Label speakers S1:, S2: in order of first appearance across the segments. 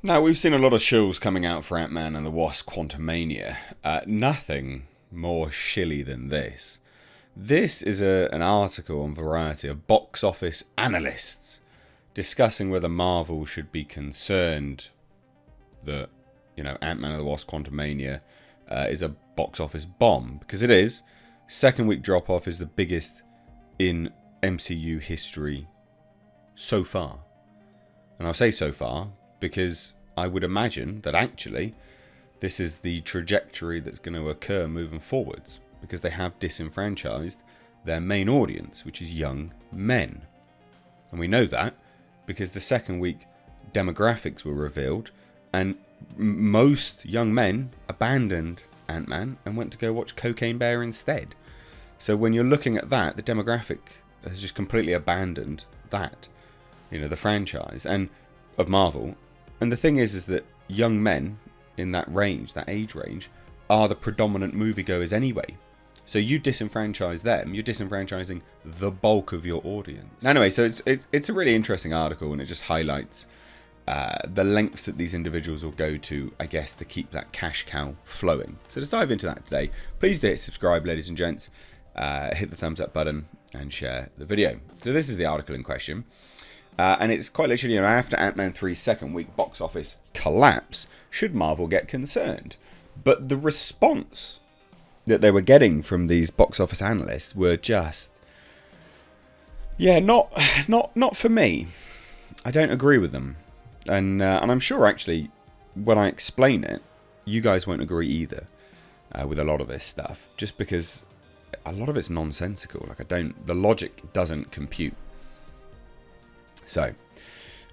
S1: Now, we've seen a lot of shills coming out for Ant-Man and the Wasp Quantumania. Nothing more shilly than this. This is an article on Variety of box office analysts discussing whether Marvel should be concerned that, Ant-Man and the Wasp Quantumania is a box office bomb. Because it is. Second week drop-off is the biggest in MCU history so far. And I'll say so far because I would imagine that actually this is the trajectory that's going to occur moving forwards, because they have disenfranchised their main audience, which is young men. And we know that because the second week demographics were revealed and most young men abandoned Ant-Man and went to go watch Cocaine Bear instead. So when you're looking at that, the demographic has just completely abandoned that, the franchise and of Marvel. And the thing is that young men in that range, that age range, are the predominant moviegoers anyway. So you disenfranchise them, you're disenfranchising the bulk of your audience. Anyway, so it's a really interesting article, and it just highlights the lengths that these individuals will go to, I guess, to keep that cash cow flowing. So let's dive into that today. Please do hit subscribe, ladies and gents. Hit the thumbs up button and share the video. So this is the article in question. And it's quite literally, after Ant-Man 3's second week box office collapse, should Marvel get concerned? But the response that they were getting from these box office analysts were just, not for me. I don't agree with them. And I'm sure, actually, when I explain it, you guys won't agree either with a lot of this stuff. Just because a lot of it's nonsensical. The logic doesn't compute. So,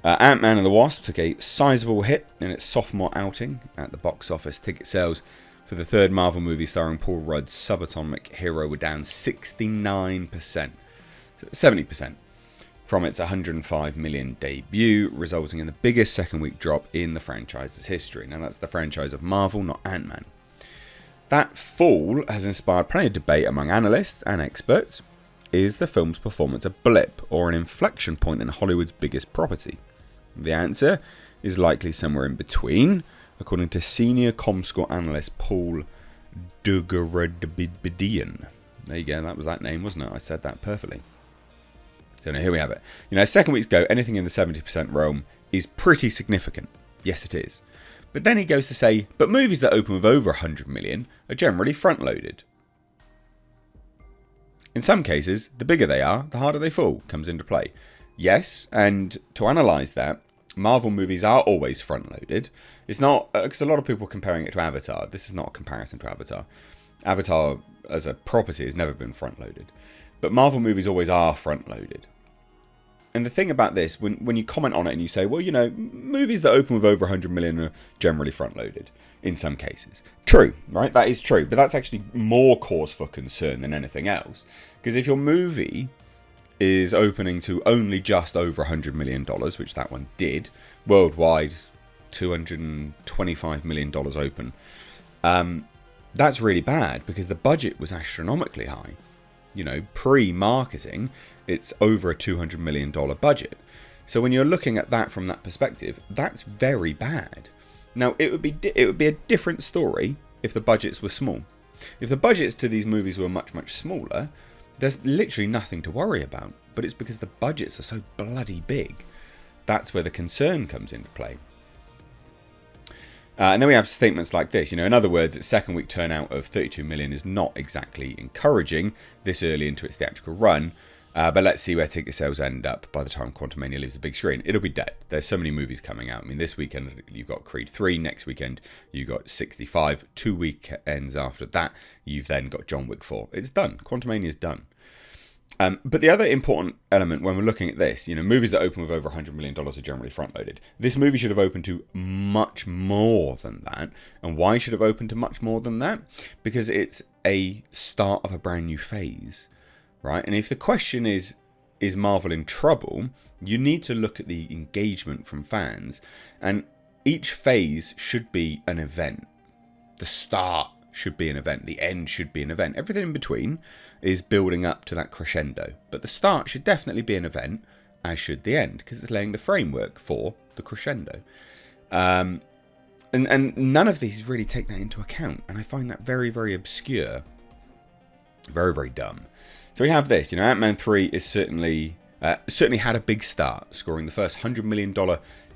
S1: Ant-Man and the Wasp took a sizable hit in its sophomore outing at the box office. Ticket sales for the third Marvel movie starring Paul Rudd's subatomic hero were down 69%, 70% from its $105 million debut, resulting in the biggest second week drop in the franchise's history. Now, that's the franchise of Marvel, not Ant-Man. That fall has inspired plenty of debate among analysts and experts. Is the film's performance a blip or an inflection point in Hollywood's biggest property? The answer is likely somewhere in between, according to senior Comscore analyst Paul Dugaradibidian. There you go, that was that name, wasn't it? I said that perfectly. So now here we have it. Second week's go, anything in the 70% realm is pretty significant. Yes, it is. But then he goes to say, but movies that open with over 100 million are generally front-loaded. In some cases, the bigger they are, the harder they fall comes into play. Yes, and to analyse that, Marvel movies are always front-loaded. It's not, because a lot of people are comparing it to Avatar. This is not a comparison to Avatar. Avatar as a property has never been front-loaded. But Marvel movies always are front-loaded. And the thing about this, when you comment on it and you say, well, movies that open with over 100 million are generally front-loaded in some cases. True, right? That is true. But that's actually more cause for concern than anything else. Because if your movie is opening to only just over $100 million, which that one did, worldwide, $225 million open, that's really bad because the budget was astronomically high. Pre-marketing, it's over a $200 million budget. So when you're looking at that from that perspective, that's very bad. Now, it would be a different story if the budgets were small. If the budgets to these movies were much, much smaller, there's literally nothing to worry about. But it's because the budgets are so bloody big. That's where the concern comes into play. And then we have statements like this. In other words, its second week turnout of 32 million is not exactly encouraging this early into its theatrical run. But let's see where ticket sales end up by the time Quantumania leaves the big screen. It'll be dead. There's so many movies coming out. This weekend you've got Creed 3. Next weekend you've got 65. 2 weekends after that, you've then got John Wick 4. It's done. Quantumania is done. But the other important element when we're looking at this, movies that open with over $100 million are generally front-loaded. This movie should have opened to much more than that. And why should it have opened to much more than that? Because it's a start of a brand new phase, right? And if the question is Marvel in trouble, you need to look at the engagement from fans. And each phase should be an event. The start should be an event. The end should be an event. Everything in between is building up to that crescendo. But the start should definitely be an event, as should the end, because it's laying the framework for the crescendo. And none of these really take that into account. And I find that very, very obscure. Very, very dumb. So we have this. Ant-Man 3 is certainly had a big start, scoring the first $100 million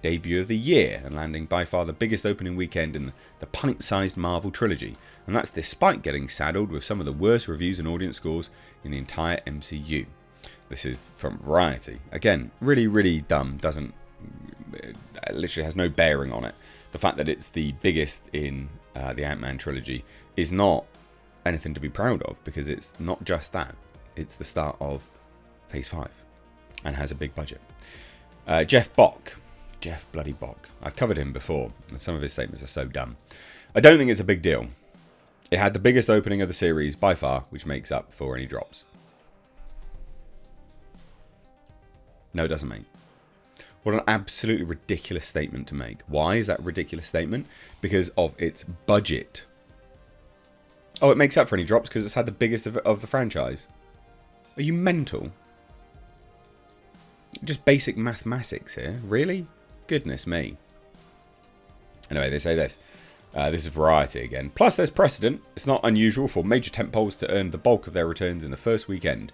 S1: debut of the year and landing by far the biggest opening weekend in the pint-sized Marvel trilogy. And that's despite getting saddled with some of the worst reviews and audience scores in the entire MCU. This is from Variety. Again, really, really dumb. Literally has no bearing on it. The fact that it's the biggest in the Ant-Man trilogy is not anything to be proud of, because it's not just that. It's the start of Phase 5 and has a big budget. Jeff bloody Bock. I've covered him before, and some of his statements are so dumb. I don't think it's a big deal. It had the biggest opening of the series by far, which makes up for any drops. No, it doesn't, mate. What an absolutely ridiculous statement to make. Why is that a ridiculous statement? Because of its budget. Oh, it makes up for any drops because it's had the biggest of the franchise. Are you mental? Just basic mathematics here. Really? Goodness me. Anyway, they say this. This is Variety again. Plus, there's precedent. It's not unusual for major tentpoles to earn the bulk of their returns in the first weekend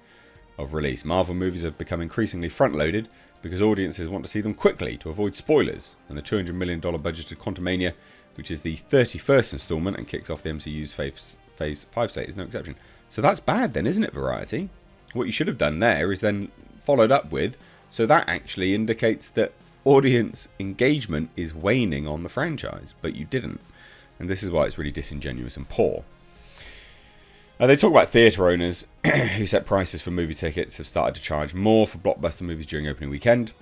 S1: of release. Marvel movies have become increasingly front-loaded because audiences want to see them quickly to avoid spoilers. And the $200 million budgeted Quantumania, which is the 31st installment and kicks off the MCU's Phase 5 state, is no exception. So that's bad then, isn't it, Variety? What you should have done there is then followed up with, so that actually indicates that audience engagement is waning on the franchise, but you didn't. And this is why it's really disingenuous and poor. They talk about theatre owners who set prices for movie tickets have started to charge more for blockbuster movies during opening weekend.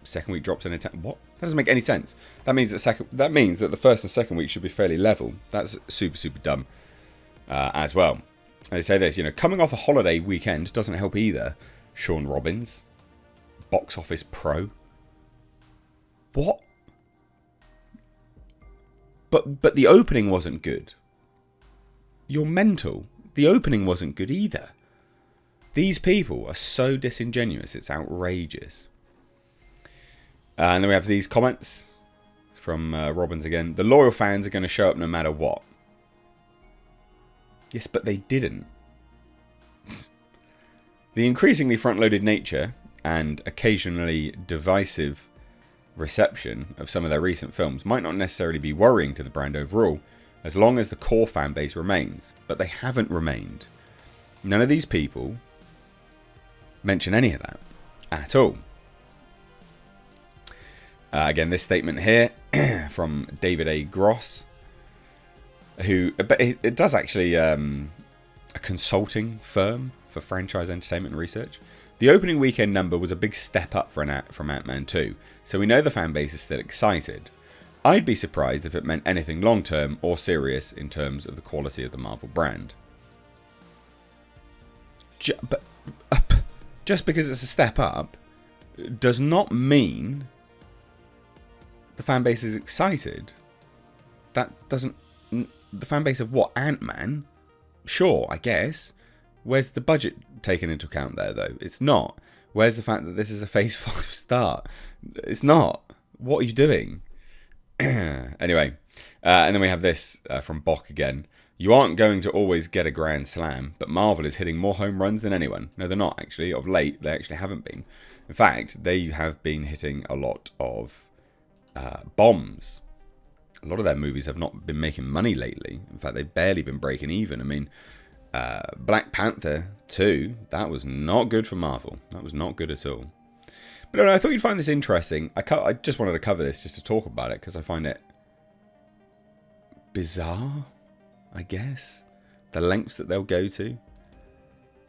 S1: Second week drops in attendance. What? That doesn't make any sense. That means that the first and second week should be fairly level. That's super, super dumb as well. They say this, coming off a holiday weekend doesn't help either. Sean Robbins, Box Office Pro. What? But the opening wasn't good. You're mental. The opening wasn't good either. These people are so disingenuous. It's outrageous. And then we have these comments from Robbins again. The loyal fans are going to show up no matter what. Yes, but they didn't. The increasingly front-loaded nature and occasionally divisive reception of some of their recent films might not necessarily be worrying to the brand overall, as long as the core fan base remains. But they haven't remained. None of these people mention any of that at all. Again, this statement here from David A. Gross, who, but it does actually a consulting firm for franchise entertainment and research. The opening weekend number was a big step up from Ant-Man 2, so we know the fan base is still excited. I'd be surprised if it meant anything long-term or serious in terms of the quality of the Marvel brand. Just because it's a step up does not mean the fan base is excited. That doesn't... The fan base of what? Ant-Man? Sure, I guess. Where's the budget taken into account there, though? It's not. Where's the fact that this is a Phase 5 start? It's not. What are you doing? Anyway, and then we have this from Bock again. You aren't going to always get a grand slam, but Marvel is hitting more home runs than anyone. No, they're not, actually. Of late, they actually haven't been. In fact, they have been hitting a lot of bombs. A lot of their movies have not been making money lately. In fact, they've barely been breaking even. I mean, Black Panther 2, that was not good for Marvel. That was not good at all. But no, I thought you'd find this interesting. I just wanted to cover this just to talk about it because I find it bizarre, I guess. The lengths that they'll go to.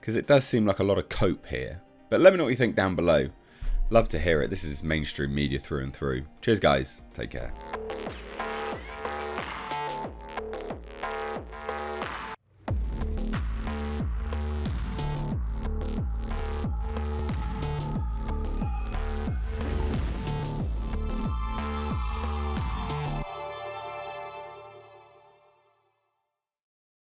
S1: Because it does seem like a lot of cope here. But let me know what you think down below. Love to hear it. This is mainstream media through and through. Cheers, guys. Take care.